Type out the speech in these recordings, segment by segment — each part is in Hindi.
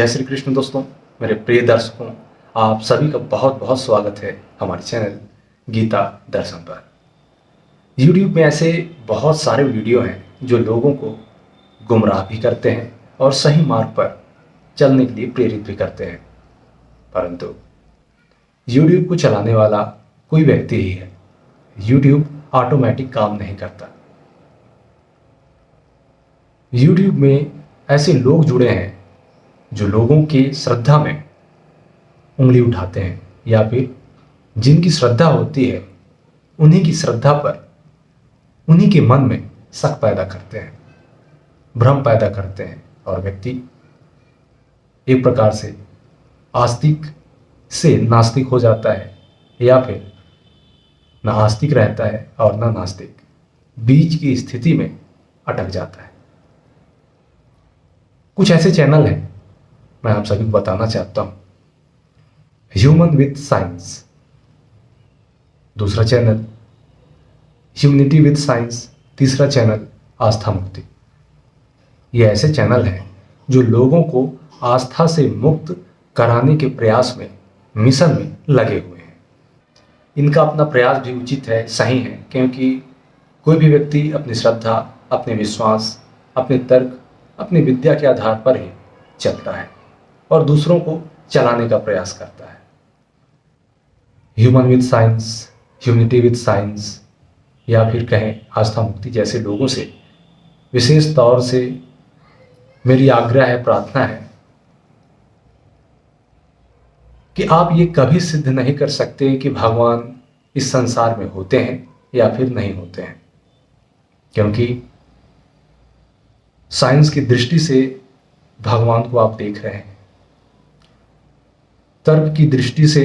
जय श्री कृष्ण दोस्तों, मेरे प्रिय दर्शकों, आप सभी का बहुत बहुत स्वागत है हमारे चैनल गीता दर्शन पर। YouTube में ऐसे बहुत सारे वीडियो हैं जो लोगों को गुमराह भी करते हैं और सही मार्ग पर चलने के लिए प्रेरित भी करते हैं, परंतु YouTube को चलाने वाला कोई व्यक्ति ही है। YouTube ऑटोमेटिक काम नहीं करता। YouTube में ऐसे लोग जुड़े हैं जो लोगों की श्रद्धा में उंगली उठाते हैं, या फिर जिनकी श्रद्धा होती है उन्हीं की श्रद्धा पर उन्हीं के मन में शक पैदा करते हैं, भ्रम पैदा करते हैं, और व्यक्ति एक प्रकार से आस्तिक से नास्तिक हो जाता है, या फिर न आस्तिक रहता है और न नास्तिक, बीच की स्थिति में अटक जाता है। कुछ ऐसे चैनल हैं, मैं आप सभी को बताना चाहता हूं। ह्यूमन विद साइंस, दूसरा चैनल ह्यूमनिटी विद साइंस, तीसरा चैनल आस्था मुक्ति। ये ऐसे चैनल हैं जो लोगों को आस्था से मुक्त कराने के प्रयास में, मिशन में लगे हुए हैं। इनका अपना प्रयास भी उचित है, सही है, क्योंकि कोई भी व्यक्ति अपनी श्रद्धा, अपने विश्वास, अपने तर्क, अपनी विद्या के आधार पर ही चलता है और दूसरों को चलाने का प्रयास करता है। Human with science, humanity with science, या फिर कहें आस्था मुक्ति जैसे लोगों से विशेष तौर से मेरी आग्रह है, प्रार्थना है कि आप ये कभी सिद्ध नहीं कर सकते कि भगवान इस संसार में होते हैं या फिर नहीं होते हैं, क्योंकि साइंस की दृष्टि से भगवान को आप देख रहे हैं, तर्क की दृष्टि से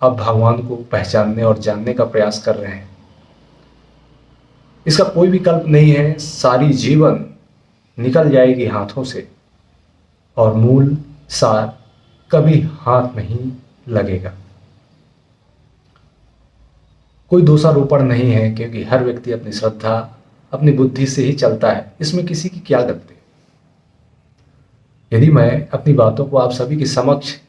आप भगवान को पहचानने और जानने का प्रयास कर रहे हैं। इसका कोई विकल्प नहीं है, सारी जीवन निकल जाएगी हाथों से और मूल सार कभी हाथ नहीं लगेगा। कोई दोषारोपण नहीं है, क्योंकि हर व्यक्ति अपनी श्रद्धा, अपनी बुद्धि से ही चलता है। इसमें किसी की क्या गलती। यदि मैं अपनी बातों को आप सभी के समक्ष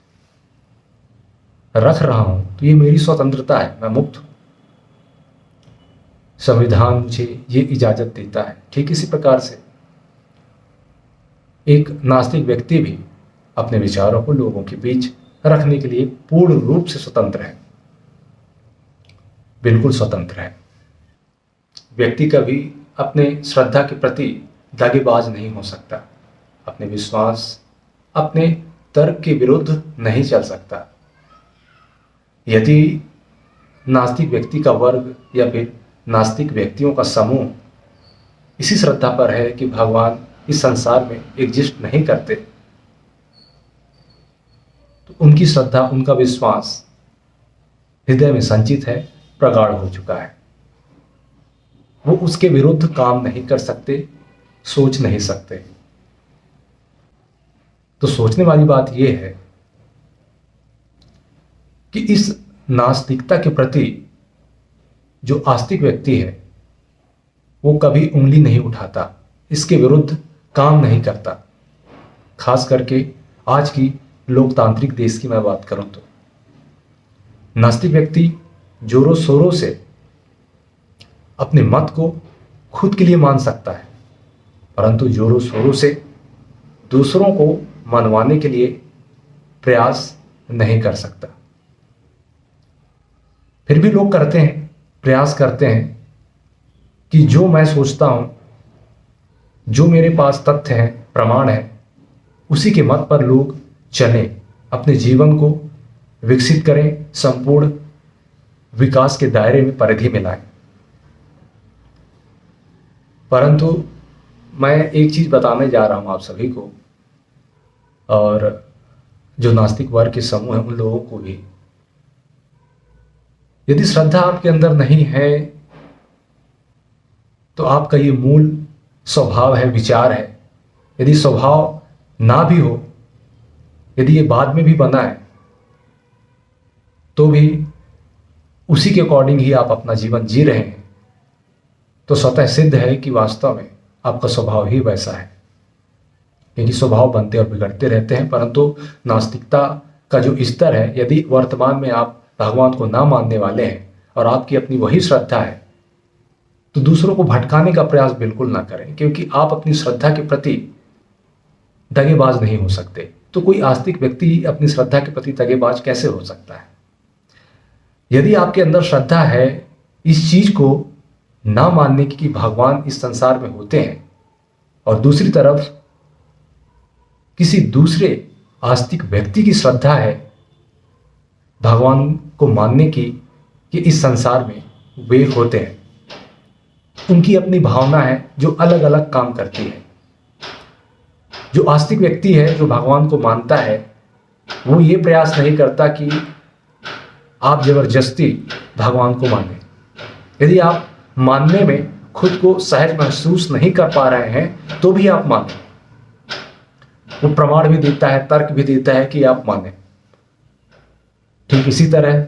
रख रहा हूं तो ये मेरी स्वतंत्रता है, मैं मुक्त हूं। संविधान मुझे ये इजाजत देता है। ठीक इसी प्रकार से एक नास्तिक व्यक्ति भी अपने विचारों को लोगों के बीच रखने के लिए पूर्ण रूप से स्वतंत्र है, बिल्कुल स्वतंत्र है। व्यक्ति कभी अपने श्रद्धा के प्रति दगाबाज नहीं हो सकता, अपने विश्वास, अपने तर्क के विरुद्ध नहीं चल सकता। यदि नास्तिक व्यक्ति का वर्ग या फिर नास्तिक व्यक्तियों का समूह इसी श्रद्धा पर है कि भगवान इस संसार में एग्जिस्ट नहीं करते, तो उनकी श्रद्धा, उनका विश्वास हृदय में संचित है, प्रगाढ़ हो चुका है। वो उसके विरुद्ध काम नहीं कर सकते, सोच नहीं सकते। तो सोचने वाली बात यह है कि इस नास्तिकता के प्रति जो आस्तिक व्यक्ति है वो कभी उंगली नहीं उठाता, इसके विरुद्ध काम नहीं करता। खास करके आज की लोकतांत्रिक देश की मैं बात करूं तो नास्तिक व्यक्ति जोरों शोरों से अपने मत को खुद के लिए मान सकता है, परंतु जोरों शोरों से दूसरों को मनवाने के लिए प्रयास नहीं कर सकता। फिर भी लोग करते हैं, प्रयास करते हैं कि जो मैं सोचता हूं, जो मेरे पास तथ्य हैं, प्रमाण है, उसी के मत पर लोग चलें, अपने जीवन को विकसित करें, संपूर्ण विकास के दायरे में, परिधि में लाएं। परंतु मैं एक चीज बताने जा रहा हूं आप सभी को, और जो नास्तिक वर्ग के समूह है उन लोगों को भी, यदि श्रद्धा आपके अंदर नहीं है तो आपका ये मूल स्वभाव है, विचार है। यदि स्वभाव ना भी हो, यदि ये बाद में भी बना है, तो भी उसी के अकॉर्डिंग ही आप अपना जीवन जी रहे हैं, तो स्वतः सिद्ध है कि वास्तव में आपका स्वभाव ही वैसा है। क्योंकि स्वभाव बनते और बिगड़ते रहते हैं। परंतु नास्तिकता का जो स्तर है, यदि वर्तमान में आप भगवान को ना मानने वाले हैं और आपकी अपनी वही श्रद्धा है, तो दूसरों को भटकाने का प्रयास बिल्कुल ना करें, क्योंकि आप अपनी श्रद्धा के प्रति दगेबाज नहीं हो सकते। तो कोई आस्तिक व्यक्ति अपनी श्रद्धा के प्रति दगेबाज कैसे हो सकता है? यदि आपके अंदर श्रद्धा है इस चीज को ना मानने की कि भगवान इस संसार में होते हैं, और दूसरी तरफ किसी दूसरे आस्तिक व्यक्ति की श्रद्धा है भगवान को मानने की कि इस संसार में वे होते हैं, उनकी अपनी भावना है जो अलग अलग काम करती है। जो आस्तिक व्यक्ति है, जो भगवान को मानता है, वो ये प्रयास नहीं करता कि आप जबरदस्ती भगवान को माने। यदि आप मानने में खुद को सहज महसूस नहीं कर पा रहे हैं तो भी आप माने। वो प्रमाण भी देता है, तर्क भी देता है कि आप माने। ठीक इसी तरह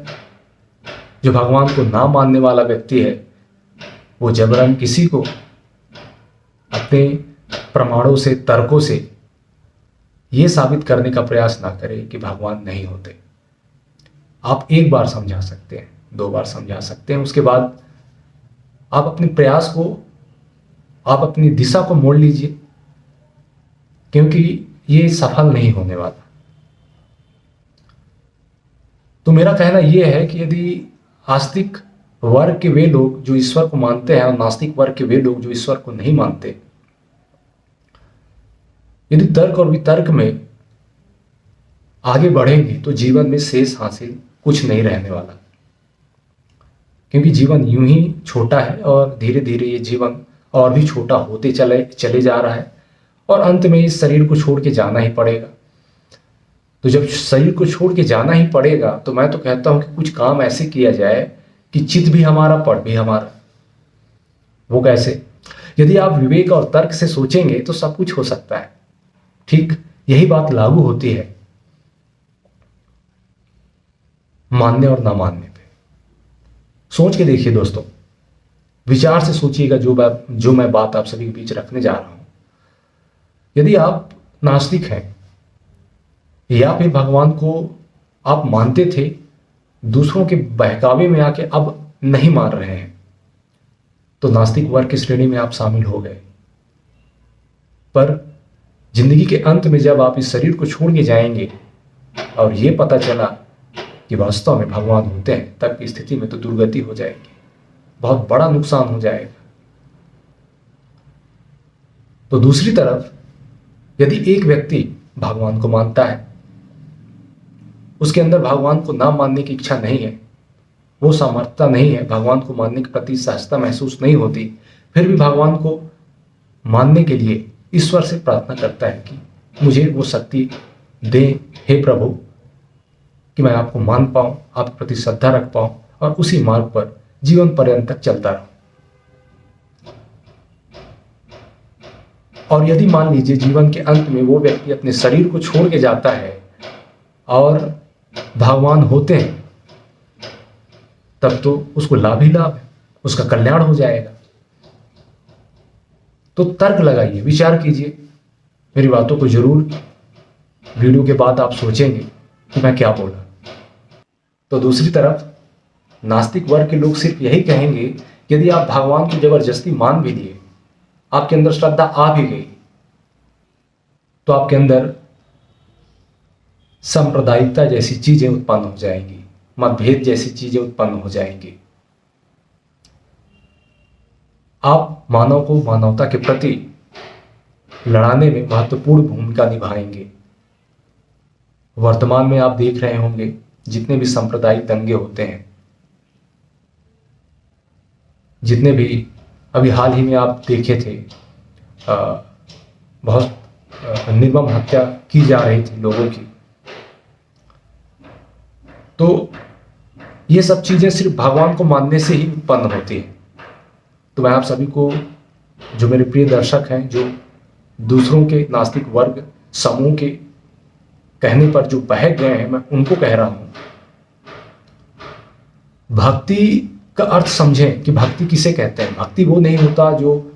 जो भगवान को ना मानने वाला व्यक्ति है, वो जबरन किसी को अपने प्रमाणों से, तर्कों से ये साबित करने का प्रयास ना करे कि भगवान नहीं होते। आप एक बार समझा सकते हैं, 2 बार समझा सकते हैं, उसके बाद आप अपने प्रयास को, आप अपनी दिशा को मोड़ लीजिए, क्योंकि ये सफल नहीं होने वाला। तो मेरा कहना यह है कि यदि आस्तिक वर्ग के वे लोग जो ईश्वर को मानते हैं और नास्तिक वर्ग के वे लोग जो ईश्वर को नहीं मानते, यदि तर्क और वितर्क में आगे बढ़ेंगे तो जीवन में शेष हासिल कुछ नहीं रहने वाला। क्योंकि जीवन यूं ही छोटा है और धीरे धीरे ये जीवन और भी छोटा होते चले जा रहा है, और अंत में इस शरीर को छोड़ के जाना ही पड़ेगा। तो जब शरीर को छोड़ के जाना ही पड़ेगा, तो मैं तो कहता हूं कि कुछ काम ऐसे किया जाए कि चित भी हमारा, पट भी हमारा। वो कैसे? यदि आप विवेक और तर्क से सोचेंगे तो सब कुछ हो सकता है। ठीक यही बात लागू होती है मानने और ना मानने पे। सोच के देखिए दोस्तों, विचार से सोचिएगा जो मैं बात आप सभी के बीच रखने जा रहा हूं। यदि आप नास्तिक हैं या फिर भगवान को आप मानते थे, दूसरों के बहकावे में आके अब नहीं मान रहे हैं, तो नास्तिक वर्ग की श्रेणी में आप शामिल हो गए। पर जिंदगी के अंत में जब आप इस शरीर को छोड़ के जाएंगे और ये पता चला कि वास्तव में भगवान होते हैं, तब की स्थिति में तो दुर्गति हो जाएगी, बहुत बड़ा नुकसान हो जाएगा। तो दूसरी तरफ यदि एक व्यक्ति भगवान को मानता है, उसके अंदर भगवान को ना मानने की इच्छा नहीं है, वो सामर्थ्यता नहीं है, भगवान को मानने के प्रति सहजता महसूस नहीं होती, फिर भी भगवान को मानने के लिए ईश्वर से प्रार्थना करता है कि मुझे वो शक्ति दे हे प्रभु, कि मैं आपको मान पाऊं, आपके प्रति श्रद्धा रख पाऊं और उसी मार्ग पर जीवन पर्यंत तक चलता रहूं। और यदि मान लीजिए जीवन के अंत में वो व्यक्ति अपने शरीर को छोड़ के जाता है और भगवान होते हैं, तब तो उसको लाभ ही लाभ है, उसका कल्याण हो जाएगा। तो तर्क लगाइए, विचार कीजिए, मेरी बातों को जरूर वीडियो के बाद आप सोचेंगे कि मैं क्या बोला। तो दूसरी तरफ नास्तिक वर्ग के लोग सिर्फ यही कहेंगे, यदि आप भगवान को जबरदस्ती मान भी लिए, आपके अंदर श्रद्धा आ भी गई, तो आपके अंदर सांप्रदायिकता जैसी चीजें उत्पन्न हो जाएंगी, मतभेद जैसी चीजें उत्पन्न हो जाएंगी। आप मानव को मानवता के प्रति लड़ाने में महत्वपूर्ण भूमिका निभाएंगे। वर्तमान में आप देख रहे होंगे जितने भी सांप्रदायिक दंगे होते हैं, जितने भी अभी हाल ही में आप देखे थे, बहुत निर्मम हत्या की जा रही थी लोगों की, तो ये सब चीजें सिर्फ भगवान को मानने से ही उत्पन्न होती है। तो मैं आप सभी को, जो मेरे प्रिय दर्शक हैं, जो दूसरों के नास्तिक वर्ग समूह के कहने पर जो बहक गए हैं, मैं उनको कह रहा हूं, भक्ति का अर्थ समझें कि भक्ति किसे कहते हैं। भक्ति वो नहीं होता जो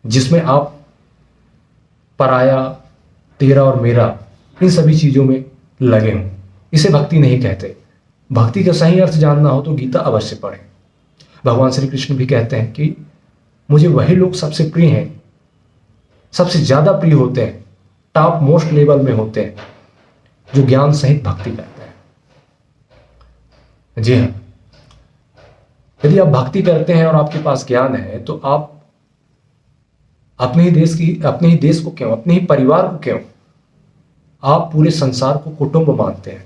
जिसमें आप पराया, तेरा और मेरा, इन सभी चीज़ों में लगे हों। इसे भक्ति नहीं कहते। भक्ति का सही अर्थ जानना हो तो गीता अवश्य पढ़ें। भगवान श्री कृष्ण भी कहते हैं कि मुझे वही लोग सबसे प्रिय हैं, सबसे ज़्यादा प्रिय होते हैं, टॉप मोस्ट लेवल में होते हैं, जो ज्ञान सहित भक्ति करते हैं। जी हाँ, यदि आप भक्ति करते हैं और आपके पास ज्ञान है तो आप अपने ही देश को क्यों, अपने ही परिवार को क्यों, आप पूरे संसार को कुटुंब मानते हैं।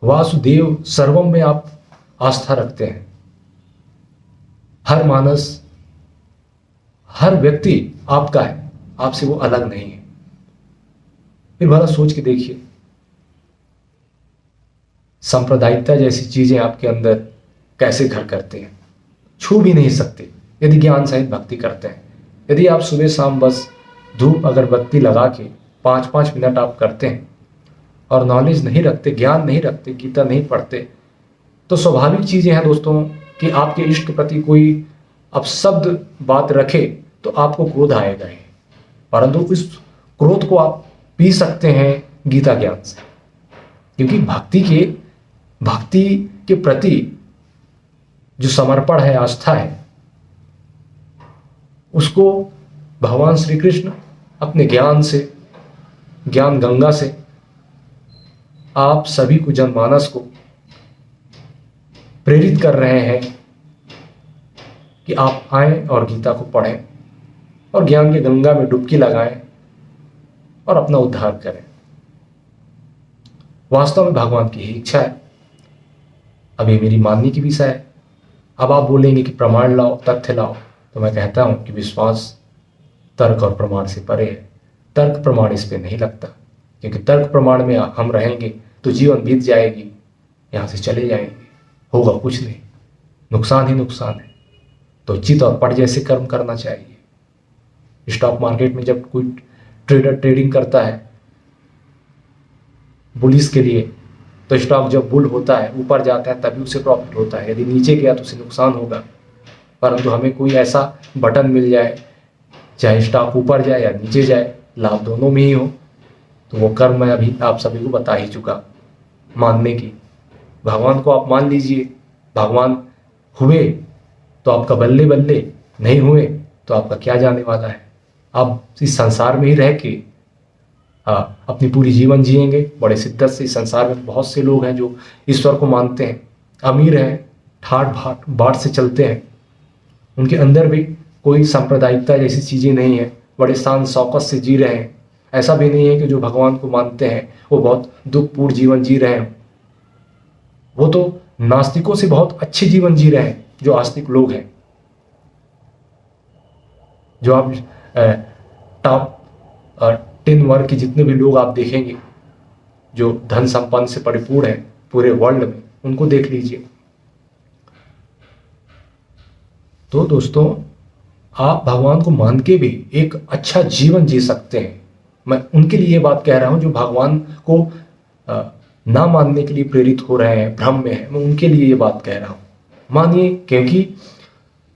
वासुदेव सर्वम में आप आस्था रखते हैं। हर मानस, हर व्यक्ति आपका है, आपसे वो अलग नहीं है। फिर भला सोच के देखिए, सांप्रदायिकता जैसी चीजें आपके अंदर कैसे घर करते हैं। छू भी नहीं सकते यदि ज्ञान सहित भक्ति करते हैं। यदि आप सुबह शाम बस धूप अगरबत्ती लगा के 5-5 मिनट आप करते हैं और नॉलेज नहीं रखते, ज्ञान नहीं रखते, गीता नहीं पढ़ते, तो स्वाभाविक चीजें हैं दोस्तों कि आपके इष्ट के प्रति कोई अपशब्द बात रखे तो आपको क्रोध आएगा ही, परंतु इस क्रोध को आप पी सकते हैं गीता ज्ञान से। क्योंकि भक्ति के प्रति जो समर्पण है, आस्था है, उसको भगवान श्री कृष्ण अपने ज्ञान से, ज्ञान गंगा से आप सभी को, जनमानस को प्रेरित कर रहे हैं कि आप आएं और गीता को पढ़ें और ज्ञान की गंगा में डुबकी लगाएं और अपना उद्धार करें। वास्तव में भगवान की ही इच्छा है। अब ये मेरी मानने की विषय है। अब आप बोलेंगे कि प्रमाण लाओ, तथ्य लाओ, तो मैं कहता हूं कि विश्वास तर्क और प्रमाण से परे है। तर्क प्रमाण इस पे नहीं लगता, क्योंकि तर्क प्रमाण में हम रहेंगे तो जीवन बीत जाएगी, यहाँ से चले जाएंगे, होगा कुछ नहीं, नुकसान ही नुकसान है। तो चित और पट जैसे कर्म करना चाहिए। स्टॉक मार्केट में जब कोई ट्रेडर ट्रेडिंग करता है बुलिस के लिए, तो स्टॉक जब बुल होता है, ऊपर जाता है, तभी उसे प्रॉफिट होता है। यदि नीचे गया तो उसे नुकसान होगा। परंतु हमें कोई ऐसा बटन मिल जाए, चाहे स्टॉक ऊपर जाए या नीचे जाए, लाभ दोनों में ही हो, तो वो कर्म मैं अभी आप सभी को बता ही चुका। मानने की, भगवान को आप मान लीजिए, भगवान हुए तो आपका बल्ले बल्ले, नहीं हुए तो आपका क्या जाने वाला है। आप इस संसार में ही रह के अपनी पूरी जीवन जिएंगे बड़े शिद्दत से। इस संसार में बहुत से लोग हैं जो ईश्वर को मानते हैं, अमीर हैं, ठाट बाट से चलते हैं, उनके अंदर भी कोई सांप्रदायिकता जैसी चीज़ें नहीं है, बड़े शान शौकत से जी रहे हैं। ऐसा भी नहीं है कि जो भगवान को मानते हैं वो बहुत दुखपूर्ण जीवन जी रहे हैं। वो तो नास्तिकों से बहुत अच्छे जीवन जी रहे हैं जो आस्तिक लोग हैं। जो आप टॉप 10 वर्ग के जितने भी लोग आप देखेंगे जो धन संपन्न से परिपूर्ण है पूरे वर्ल्ड में, उनको देख लीजिए। तो दोस्तों, आप भगवान को मान के भी एक अच्छा जीवन जी सकते हैं। मैं उनके लिए ये बात कह रहा हूं जो भगवान को ना मानने के लिए प्रेरित हो रहे हैं, भ्रम में है। मैं उनके लिए ये बात कह रहा हूं। मानिए, क्योंकि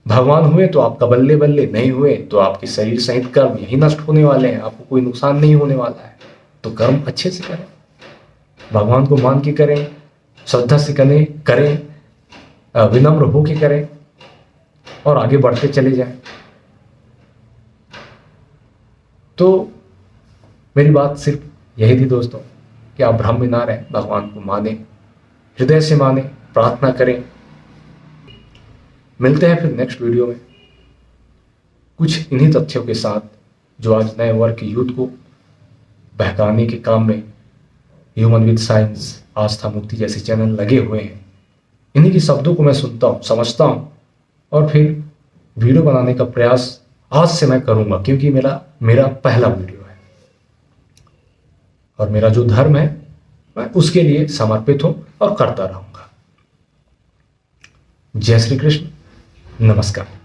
भगवान हुए तो आपका बल्ले बल्ले, नहीं हुए तो आपके शरीर सहित कर्म यही नष्ट होने वाले हैं, आपको कोई नुकसान नहीं होने वाला है। तो कर्म अच्छे से करें, भगवान को मान के करें, श्रद्धा से करें, विनम्र होके करें और आगे बढ़ते चले जाएं। तो मेरी बात सिर्फ यही थी दोस्तों कि आप भ्रम में ना रहें, भगवान को माने, हृदय से माने, प्रार्थना करें। मिलते हैं फिर नेक्स्ट वीडियो में कुछ इन्हीं तथ्यों के साथ जो आज नए वर्ग की यूथ को बहकाने के काम में ह्यूमन विद साइंस, आस्था मुक्ति जैसे चैनल लगे हुए हैं। इन्हीं के शब्दों को मैं सुनता हूँ, समझता हूँ और फिर वीडियो बनाने का प्रयास आज से मैं करूँगा, क्योंकि मेरा पहला वीडियो है और मेरा जो धर्म है मैं उसके लिए समर्पित हूँ और करता रहूँगा। जय श्री कृष्ण, नमस्कार।